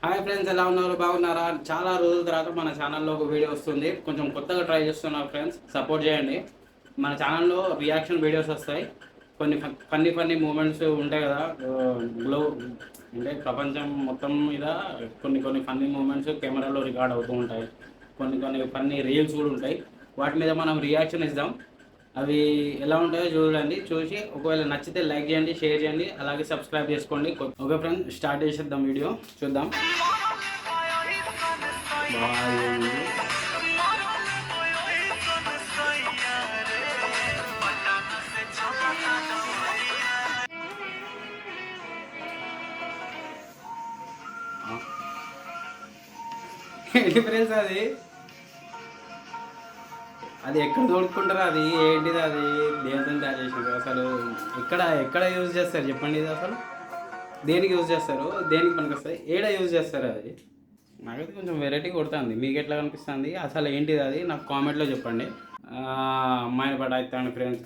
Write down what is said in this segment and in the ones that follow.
Hi friends, ఎలా ఉన్నారు? బాగున్నారా? చాలా రోజుల తర్వాత మన ఛానల్లో ఒక వీడియో వస్తుంది. కొంచెం కొత్తగా ట్రై చేస్తున్నారు ఫ్రెండ్స్, సపోర్ట్ చేయండి. మన ఛానల్లో రియాక్షన్ వీడియోస్ వస్తాయి. కొన్ని ఫన్నీ మూమెంట్స్ ఉంటాయి కదా, గ్లో అంటే ప్రపంచం మొత్తం మీద కొన్ని ఫన్నీ మూమెంట్స్ కెమెరాలో రికార్డ్ అవుతూ ఉంటాయి. కొన్ని ఫన్నీ రీల్స్ కూడా ఉంటాయి. వాటి మీద మనం రియాక్షన్ ఇద్దాం. అవి ఎలా ఉంటాయో చూడండి. చూసి ఒకవేళ నచ్చితే లైక్ చేయండి, షేర్ చేయండి, అలాగే సబ్స్క్రైబ్ చేసుకోండి. ఓకే ఫ్రెండ్స్, స్టార్ట్ చేసేద్దాం వీడియో. చూద్దాం. డిఫరెన్స్ అది అది ఎక్కడ తోడుకుంటారు? అది ఏంటిది? అది దేనితో తయారు చేసినారు? అసలు ఎక్కడ యూజ్ చేస్తారు చెప్పండి. ఇది అసలు దేనికి యూజ్ చేస్తారు? దేనికి పనికి వస్తాయి? ఏడ యూజ్ చేస్తారు? అది నాకైతే కొంచెం వెరైటీ కొడుతుంది. మీకు ఎట్లా కనిపిస్తుంది? అసలు ఏంటిది అది నాకు కామెంట్లో చెప్పండి. అమ్మాయిని పడాయిస్తాను ఫ్రెండ్స్.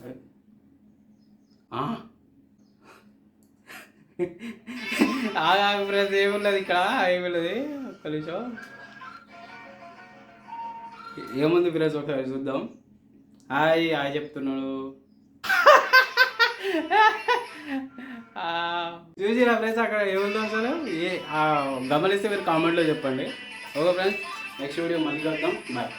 ఆగా ఫ్రెండ్స్, ఏమున్నది ఇక్కడ? ఏమున్నది? ఒక్క నిమిషం. ఏముంది ఫ్రెండ్స్, ఒకసారి చూద్దాం. హాయ్ చెప్తున్నాడు. చూసిరా ఫ్రెండ్స్, అక్కడ ఏముందో అసలు గమనిస్తే మీరు కామెంట్లో చెప్పండి. ఓకే ఫ్రెండ్స్, నెక్స్ట్ వీడియో మళ్ళీ కలుద్దాం. బాయ్.